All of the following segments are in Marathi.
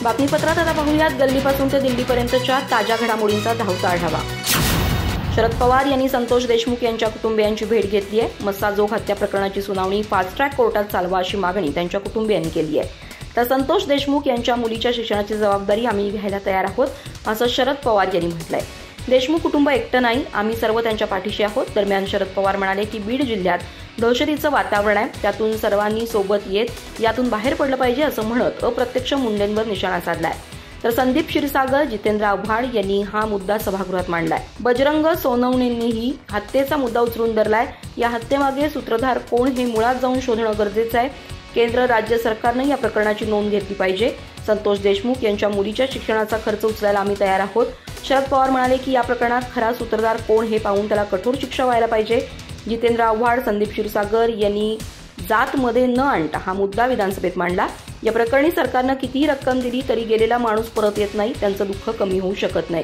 बातमीपत्रात आता पाहूयात गल्लीपासून ते दिल्लीपर्यंतच्या ताज्या घडामोडींचा धावता आढावा। शरद पवार यांनी संतोष देशमुख यांच्या कुटुंबियांची भेट घेतली आहे। मस्साजोग हत्या प्रकरणाची सुनावणी फास्ट ट्रॅक कोर्टात चालवा अशी मागणी त्यांच्या कुटुंबियांनी केली आहे। तर संतोष देशमुख यांच्या मुलीच्या शिक्षणाची जबाबदारी आम्ही घ्यायला तयार आहोत, असं शरद पवार यांनी म्हटलंय। देशमुख कुटुंब एकटं नाही, आम्ही सर्व त्यांच्या पाठीशी आहोत। दरम्यान शरद पवार म्हणाले की बीड जिल्ह्यात दहशतीचं वातावरण आहे, त्यातून सर्वांनी सोबत येत यातून बाहेर पडलं पाहिजे असं म्हणत अप्रत्यक्ष मुंडेंवर निशाणा साधलाय। तर संदीप क्षीरसागर, जितेंद्र आव्हाड यांनी हा मुद्दा सभागृहात मांडलाय। बजरंग सोनवणेंनीही हत्येचा मुद्दा उचलून धरलाय। या हत्येमागे सूत्रधार कोण हे मुळात जाऊन शोधणं गरजेचं आहे। केंद्र राज्य सरकारने या प्रकरणाची नोंद घेतली पाहिजे। संतोष देशमुख यांच्या मुलीच्या शिक्षणाचा खर्च उचलायला आम्ही तयार आहोत। शरद पवार म्हणाले की या प्रकरणात खरा सूत्रधार कोण हे पाहून त्याला कठोर शिक्षा व्हायला पाहिजे। जितेंद्र आव्हाड, संदीप क्षीरसागर यांनी जातमध्ये न आणता हा मुद्दा विधानसभेत मांडला। या प्रकरणी सरकारनं कितीही रक्कम दिली तरी गेलेला माणूस परत येत नाही, त्यांचं दुःख कमी होऊ शकत नाही।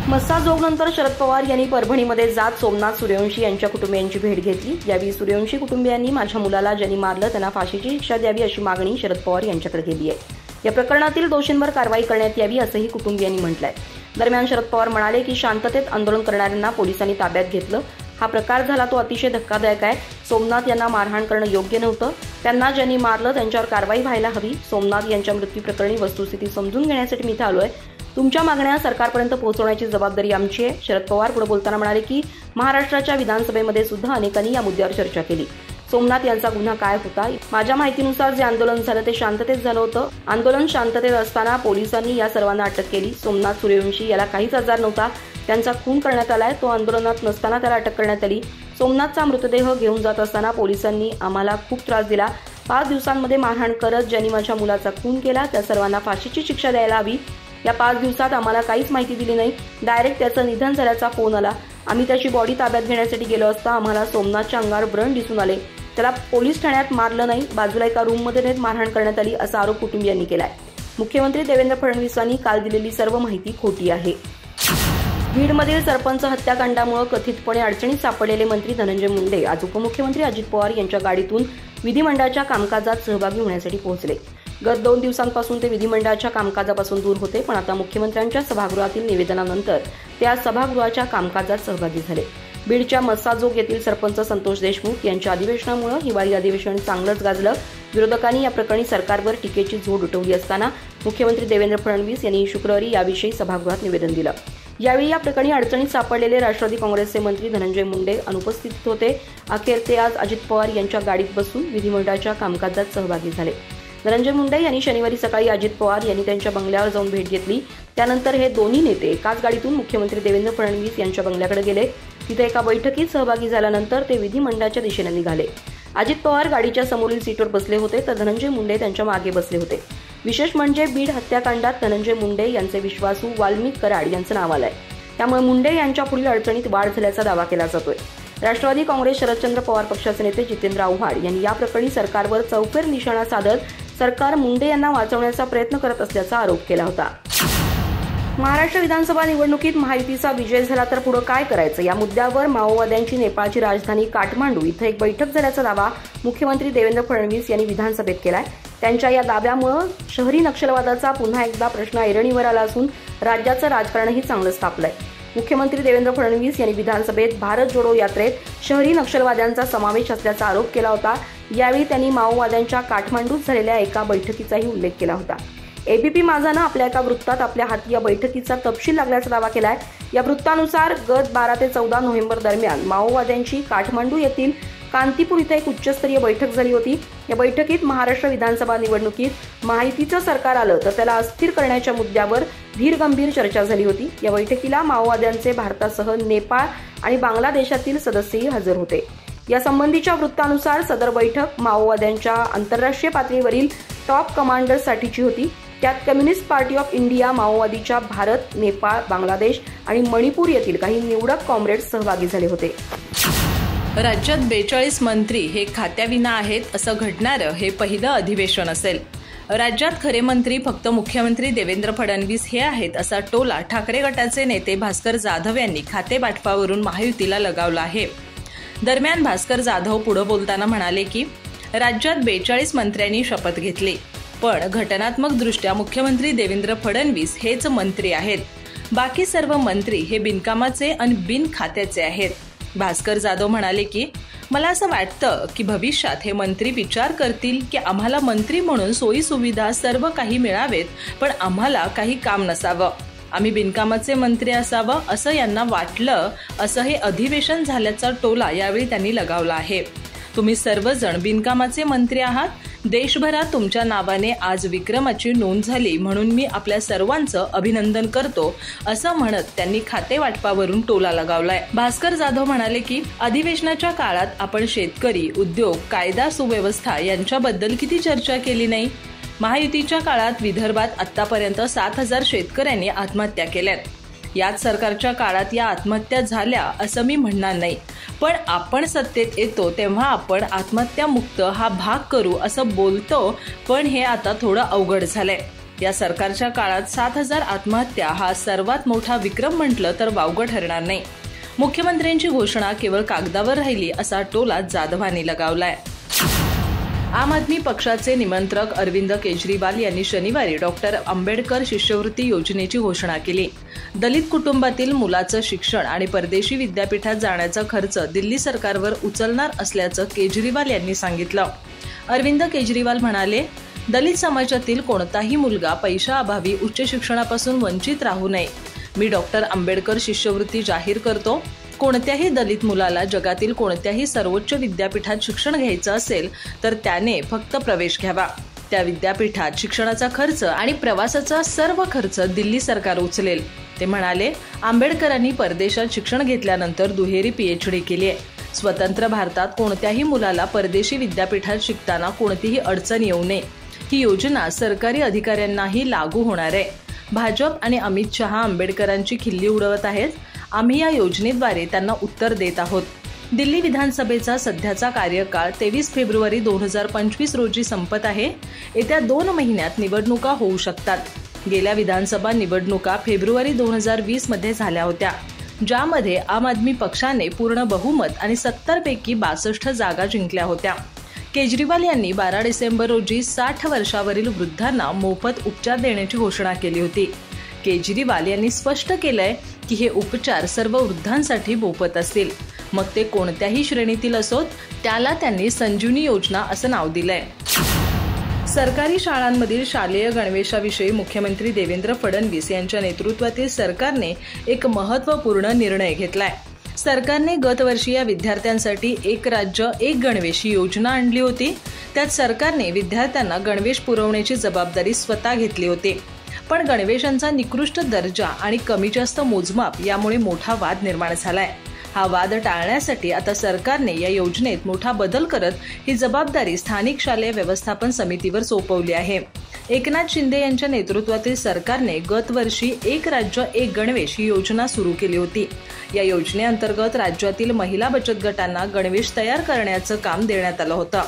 मस्साजोगनंतर शरद पवार यांनी परभणीमध्ये जात सोमनाथ सूर्यवंशी यांच्या कुटुंबियांची भेट घेतली। यावेळी सूर्यवंशी कुटुंबियांनी माझ्या मुलाला ज्यांनी मारलं त्यांना फाशीची शिक्षा द्यावी अशी मागणी शरद पवार यांच्याकडे केली आहे। या प्रकरणातील दोषींवर कारवाई करण्यात यावी असंही कुटुंबियांनी म्हटलंय। दरम्यान शरद पवार म्हणाले की शांततेत आंदोलन करणाऱ्यांना पोलिसांनी ताब्यात घेतलं, हा प्रकार झाला तो अतिशय धक्कादायक आहे। सोमनाथ यांना मारहाण करणं योग्य नव्हतं, त्यांना ज्यांनी मारलं त्यांच्यावर कारवाई व्हायला हवी। सोमनाथ यांच्या मृत्यू प्रकरणी वस्तुस्थिती समजून घेण्यासाठी मी इथं आलोय, तुमच्या मागण्या सरकारपर्यंत पोहोचवण्याची जबाबदारी आमची आहे। शरद पवार पुढे बोलताना म्हणाले की महाराष्ट्राच्या विधानसभेमध्ये सुद्धा अनेकांनी या मुद्द्यावर चर्चा केली। सोमनाथ यांचा गुन्हा काय होता? माझ्या माहितीनुसार जे आंदोलन झालं ते शांततेत झालं होतं। आंदोलन शांततेत असताना पोलिसांनी या सर्वांना अटक केली। सोमनाथ सूर्यवंशी याला काहीच आजार नव्हता, त्यांचा खून करण्यात आलाय, तो आंदोलनात नसताना त्याला अटक करण्यात आली। सोमनाथचा मृतदेह घेऊन जात असताना पोलिसांनी आम्हाला खूप त्रास दिला। 5 दिवसांमध्ये मारहाण करत ज्यांनी माझ्या मुलाचा खून केला त्या सर्वांना फाशीची शिक्षा द्यायला हवी। या 5 दिवसात आम्हाला काहीच माहिती दिली नाही, डायरेक्ट त्याचं निधन झाल्याचा फोन आला। आम्ही त्याची बॉडी ताब्यात घेण्यासाठी गेलो असता आम्हाला सोमनाथच्या अंगावर व्रण दिसून आले, त्याला पोलीस ठाण्यात मारलं नाही, बाजूला एका रूममध्ये नेत मारहाण करण्यात आली असा आरोप कुटुंबियांनी केलाय। मुख्यमंत्री देवेंद्र फडणवीसांनी काल दिलेली सर्व माहिती खोटी आहे। बीडमधील सरपंच हत्याकांडामुळे कथितपणे अडचणीत सापडलेले मंत्री धनंजय मुंडे आज उपमुख्यमंत्री अजित पवार यांच्या गाडीतून विधिमंडळाच्या कामकाजात सहभागी होण्यासाठी पोहोचले। गत 2 दिवसांपासून ते विधिमंडळाच्या कामकाजापासून दूर होते, पण आता मुख्यमंत्र्यांच्या सभागृहातील निवेदनानंतर ते आज सभागृहाच्या कामकाजात सहभागी झाले। बीडच्या मस्साजोग येथील सरपंच संतोष देशमुख यांच्या अधिवेशनामुळे हिवाळी अधिवेशन चांगलंच गाजलं। विरोधकांनी या प्रकरणी सरकारवर टीकेची झोड उठवली असताना मुख्यमंत्री देवेंद्र फडणवीस यांनी शुक्रवारी याविषयी सभागृहात निवेदन दिलं। यावेळी या प्रकरणी अडचणीत सापडलेले राष्ट्रवादी काँग्रेसचे मंत्री धनंजय मुंडे अनुपस्थित होते। अखेर ते आज अजित पवार यांच्या गाडीत बसून विधिमंडळाच्या कामकाजात सहभागी झाले। धनंजय मुंडे यांनी शनिवारी सकाळी अजित पवार यांनी त्यांच्या बंगल्यावर जाऊन भेट घेतली। त्यानंतर हे दोन्ही नेते एकाच गाडीतून मुख्यमंत्री देवेंद्र फडणवीस यांच्या बंगल्याकडे गेले। तिथे एका बैठकीत सहभागी झाल्यानंतर ते विधिमंडळाच्या दिशेने निघाले। अजित पवार गाडीच्या समोरील सीटवर बसले होते तर धनंजय मुंडे त्यांच्या मागे बसले होते। विशेष म्हणजे बीड हत्याकांडात धनंजय मुंडे यांचे विश्वासू वाल्मिक कराड यांचं नाव आलंय, त्यामुळे मुंडे यांच्या पुढील अडचणीत वाढ झाल्याचा दावा केला जातोय। राष्ट्रवादी काँग्रेस शरदचंद्र पवार पक्षाचे नेते जितेंद्र आव्हाड यांनी या प्रकरणी सरकारवर चौफेर निशाणा साधत सरकार मुंडे यांना वाचवण्याचा प्रयत्न करत असल्याचा आरोप केला होता। महाराष्ट्र विधानसभा निवडणुकीत महायुतीचा विजय झाला तर पुढे काय करायचं या मुद्द्यावर माओवाद्यांची नेपाळची राजधानी काठमांडू इथं एक बैठक झाल्याचा दावा मुख्यमंत्री देवेंद्र फडणवीस यांनी विधानसभेत केलाय। त्यांच्या या दाव्यामुळे शहरी नक्षलवादाचा पुन्हा एकदा प्रश्न ऐरणीवर आला असून राज्याचं राजकारणही चांगलंच तापलंय। मुख्यमंत्री देवेंद्र फडणवीस यांनी विधानसभेत भारत जोडो यात्रेत शहरी नक्षलवाद्यांचा समावेश असल्याचा आरोप केला होता। यावेळी त्यांनी माओवाद्यांच्या काठमांडूत झालेल्या एका बैठकीचाही उल्लेख केला होता। एबीपी माझानं आपल्या एका वृत्तात आपल्या हाती या बैठकीचा तपशील लागल्याचा दावा केलाय। या वृत्तानुसार गत 12 ते 14 नोव्हेंबर दरम्यान माओवाद्यांची काठमांडू येथील कांतीपूर इथं एक उच्चस्तरीय बैठक झाली होती। या बैठकीत महाराष्ट्र विधानसभा निवडणुकीत महायुतीचं सरकार आलं तर त्याला अस्थिर करण्याच्या मुद्द्यावर धीरगंभीर चर्चा झाली होती। या बैठकीला माओवाद्यांचे भारतासह नेपाळ आणि बांगलादेशातील सदस्यही हजर होते। या संबंधीच्या वृत्तानुसार सदर बैठक माओवाद्यांच्या आंतरराष्ट्रीय पातळीवरील टॉप कमांडर्ससाठीची होती। त्यात कम्युनिस्ट पार्टी ऑफ इंडिया, माओवादीच्या भारत, नेपाळ, बांगलादेश आणि मणिपूर येथील काही निवडक कॉम्रेड्स सहभागी झाले होते। राज्यात 42 मंत्री हे खात्याविना आहेत असं घडणारं हे पहिलं अधिवेशन असेल। राज्यात खरे मंत्री फक्त मुख्यमंत्री देवेंद्र फडणवीस हे आहेत असा टोला ठाकरे गटाचे नेते भास्कर जाधव यांनी खातेवाटपावरून महायुतीला लगावला आहे। दरम्यान भास्कर जाधव पुढे बोलताना म्हणाले की राज्यात 42 मंत्र्यांनी शपथ घेतली। पण घटनात्मकदृष्ट्या मुख्यमंत्री देवेंद्र फडणवीस हेच मंत्री आहेत. बाकी सर्व मंत्री हे बिनकामाचे आणि बिनखात्याचे आहेत. भास्कर जाधव म्हणाले की मला असं वाटतं की भविष्यात हे मंत्री विचार करतील की आम्हाला मंत्री म्हणून सोयी सुविधा सर्व काही मिळावेत, पण आम्हाला काही काम नसावं, आम्ही बिनकामाचे मंत्री असावं असं यांना वाटलं, असं हे अधिवेशन झाल्याचा टोला यावेळी त्यांनी लगावला आहे. तुम्ही सर्वजण बिनकामाचे मंत्री आहात. देशभरात तुमच्या नावाने आज विक्रमाची नोंद झाली म्हणून मी आपल्या सर्वांचं अभिनंदन करतो, असं म्हणत त्यांनी खाते वाटपावरून टोला लगावलाय. भास्कर जाधव म्हणाले की अधिवेशनाच्या काळात आपण शेतकरी, उद्योग, कायदा सुव्यवस्था यांच्याबद्दल किती चर्चा केली नाही. महायुतीच्या काळात विदर्भात आतापर्यंत 7,000 शेतकऱ्यांनी आत्महत्या केल्यात. याच सरकारच्या काळात या आत्महत्या झाल्या असं मी म्हणणार नाही, पण आपण सत्तेत येतो तेव्हा आपण आत्महत्यामुक्त हा भाग करू असं बोलतो, पण हे आता थोडं अवघड झालंय. या सरकारच्या काळात 7,000 आत्महत्या हा सर्वात मोठा विक्रम म्हटलं तर वावगं ठरणार नाही. मुख्यमंत्र्यांची घोषणा केवळ कागदावर राहिली असा टोला जाधवांनी लगावलाय. आम आदमी पक्षाचे निमंत्रक अरविंद केजरीवाल यांनी शनिवारी डॉक्टर आंबेडकर शिष्यवृत्ती योजनेची घोषणा केली. दलित कुटुंबातील मुलाचं शिक्षण आणि परदेशी विद्यापीठात जाण्याचा खर्च दिल्ली सरकारवर उचलणार असल्याचं केजरीवाल यांनी सांगितलं. अरविंद केजरीवाल म्हणाले, दलित समाजातील कोणताही मुलगा पैशाअभावी उच्च शिक्षणापासून वंचित राहू नये. मी डॉक्टर आंबेडकर शिष्यवृत्ती जाहीर करतो. कोणत्याही दलित मुलाला जगातील कोणत्याही सर्वोच्च विद्यापीठात शिक्षण घ्यायचं असेल तर त्याने फक्त प्रवेश घ्यावा. त्या विद्यापीठात शिक्षणाचा खर्च आणि प्रवासाचा सर्व खर्च दिल्ली सरकार उचलेल. ते म्हणाले, आंबेडकरांनी परदेशात शिक्षण घेतल्यानंतर दुहेरी PhD केली आहे. स्वतंत्र भारतात कोणत्याही मुलाला परदेशी विद्यापीठात शिकताना कोणतीही अडचण येऊ नये. ही योजना सरकारी अधिकाऱ्यांनाही लागू होणार आहे. भाजप आणि अमित शहा आंबेडकरांची खिल्ली उडवत आहेत. आम्ही या योजनेद्वारे त्यांना उत्तर देत आहोत. दिल्ली विधानसभेचा सध्याचा कार्यकाळ 23 फेब्रुवारी 2025 रोजी संपत आहे. येत्या 2 महिन्यात निवडणुका होऊ शकतात. गेल्या विधानसभा निवडणुका फेब्रुवारी 2020 मध्ये झाल्या होत्या, ज्यामध्ये आम आदमी पक्षाने पूर्ण बहुमत आणि 70 पैकी 62 जागा जिंकल्या होत्या. केजरीवाल यांनी 12 डिसेंबर रोजी 60 वर्षावरील वृद्धांना मोफत उपचार देण्याची घोषणा केली होती. केजरीवाल यांनी स्पष्ट केलंय की हे उपचार सर्व वृद्धांसाठी मोफत असतील, मग ते कोणत्याही श्रेणीतील असोत. त्याला त्यांनी संजीवनी योजना असं नाव दिलंय. सरकारी शाळांमधील शालेय गणवेशाविषयी मुख्यमंत्री देवेंद्र फडणवीस यांच्या नेतृत्वातील सरकारने एक महत्त्वपूर्ण निर्णय घेतलाय. सरकारने गत वर्षी या विद्यार्थ्यांसाठी एक राज्य एक गणवेश ही योजना आणली होती. त्यात सरकारने विद्यार्थ्यांना गणवेश पुरवण्याची जबाबदारी स्वतः घेतली होती. पण गणवेशांचा निकृष्ट दर्जा आणि कमी जास्त मोजमाप यामुळे मोठा वाद निर्माण झालाय. हा वाद टाळण्यासाठी आता सरकारने या योजनेत मोठा बदल करत ही जबाबदारी स्थानिक शालेय व्यवस्थापन समितीवर सोपवली आहे. एकनाथ शिंदे यांच्या नेतृत्वातील सरकारने गत वर्षी एक राज्य एक गणवेश ही योजना सुरू केली होती. या योजनेअंतर्गत राज्यातील महिला बचत गटांना गणवेश तयार करण्याचं काम देण्यात आलं होतं.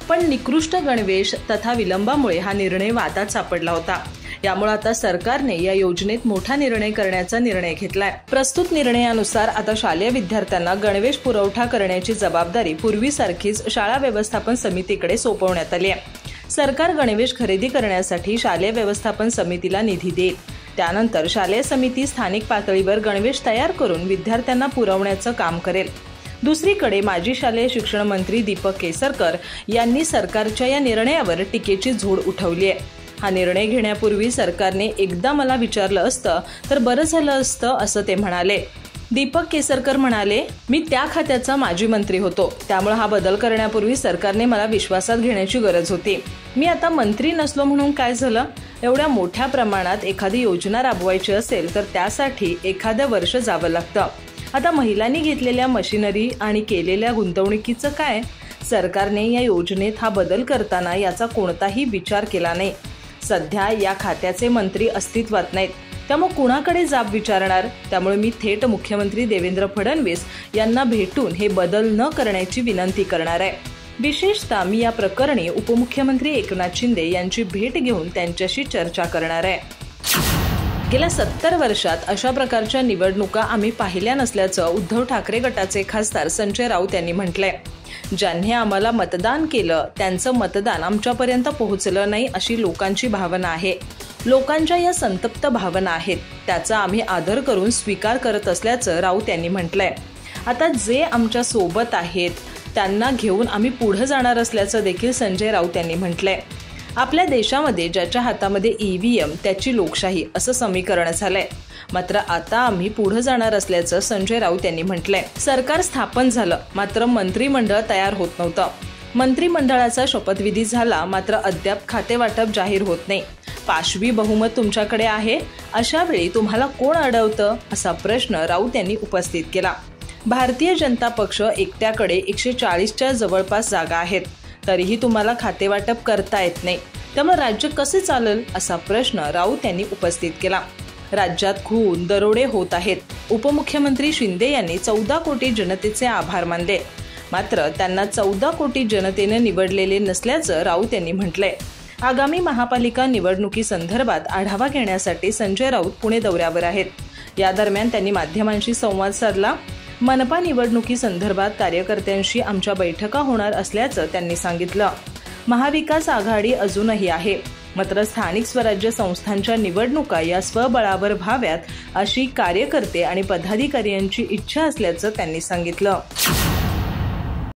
पण निकृष्ट गणवेश तथा विलंबामुळे हा निर्णय वादात सापडला होता. यामुळे आता सरकारने या योजनेत मोठा निर्णय करण्याचा निर्णय घेतलाय. प्रस्तुत निर्णयानुसार आता शालेय विद्यार्थ्यांना गणवेश पुरवठा करण्याची जबाबदारी पूर्वीसारखीच शाळा व्यवस्थापन समितीकडे सोपवण्यात आली आहे. सरकार गणवेश खरेदी करण्यासाठी शालेय व्यवस्थापन समितीला निधी देईल. त्यानंतर शालेय समिती स्थानिक पातळीवर गणवेश तयार करून विद्यार्थ्यांना पुरवण्याचं काम करेल. दुसरीकडे माजी शालेय शिक्षण मंत्री दीपक केसरकर यांनी सरकारच्या या निर्णयावर टीकेची झोड उठवली आहे. हा निर्णय घेण्यापूर्वी सरकारने एकदा मला विचारलं असतं तर बरं झालं असतं, असं ते म्हणाले. दीपक केसरकर म्हणाले, मी त्या खात्याचा माजी मंत्री होतो, त्यामुळे हा बदल करण्यापूर्वी सरकारने मला विश्वासात घेण्याची गरज होती. मी आता मंत्री नसलो म्हणून काय झालं? एवढ्या मोठ्या प्रमाणात एखादी योजना राबवायची असेल तर त्यासाठी एखादं वर्ष जावं लागतं. आता महिलांनी घेतलेल्या मशिनरी आणि केलेल्या गुंतवणुकीचं काय? सरकारने या योजनेत हा बदल करताना याचा कोणताही विचार केला नाही. सध्या या खात्याचे मंत्री अस्तित्वात नाहीत, त्यामुळे कुणाकडे जाब विचारणार? त्यामुळे मी थेट मुख्यमंत्री देवेंद्र फडणवीस यांना भेटून हे बदल न करण्याची विनंती करणार आहे. विशेषतः मी या प्रकरणी उपमुख्यमंत्री एकनाथ शिंदे यांची भेट घेऊन त्यांच्याशी चर्चा करणार आहे. गेल्या 70 वर्षात अशा प्रकारच्या निवडणुका आम्ही पाहिल्या नसल्याचं उद्धव ठाकरे गटाचे खासदार संजय राऊत यांनी म्हटलंय. ज्यांनी आम्हाला मतदान केलं त्यांचं मतदान आमच्यापर्यंत पोहोचलं नाही अशी लोकांची भावना आहे. लोकांच्या या संतप्त भावना आहेत, त्याचा आम्ही आदर करून स्वीकार करत असल्याचं राऊत यांनी म्हटलंय. आता जे आमच्या सोबत आहेत त्यांना घेऊन आम्ही पुढे जाणार असल्याचं देखील संजय राऊत यांनी म्हटलंय. आपल्या देशामध्ये ज्याच्या हातामध्ये EVM त्याची लोकशाही असं समीकरण झालंय. मात्र आता आम्ही पुढे जाणार असल्याचं संजय राऊत यांनी म्हटलंय. सरकार स्थापन झालं मात्र मंत्रिमंडळ तयार होत नव्हतं. मंत्रिमंडळाचा शपथविधी झाला मात्र अद्याप खातेवाटप जाहीर होत नाही. पाशवी बहुमत तुमच्याकडे आहे, अशा वेळी तुम्हाला कोण अडवतं असा प्रश्न राऊत यांनी उपस्थित केला. भारतीय जनता पक्ष एकट्याकडे 140च्या जवळपास जागा आहेत, तरीही तुम्हाला खातेवाटप करता येत नाही, त्यामुळे राज्य कसे चालेल असा प्रश्न राऊत यांनी उपस्थित केला. राज्यात खून दरोडे होत आहेत. उपमुख्यमंत्री शिंदे यांनी 14 कोटी जनतेचे आभार मानले, मात्र त्यांना 14 कोटी जनतेने निवडलेले नसल्याचं राऊत यांनी म्हटलंय. आगामी महापालिका निवडणुकीसंदर्भात आढावा घेण्यासाठी संजय राऊत पुणे दौऱ्यावर आहेत. या दरम्यान त्यांनी माध्यमांशी संवाद साधला. मनपा निवडणुकीसंदर्भात कार्यकर्त्यांशी आमच्या बैठका होणार असल्याचं त्यांनी सांगितलं. महाविकास आघाडी अजूनही आहे, मात्र स्थानिक स्वराज्य संस्थांच्या निवडणुका या स्वबळावर व्हाव्यात अशी कार्यकर्ते आणि पदाधिकाऱ्यांची इच्छा असल्याचं त्यांनी सांगितलं.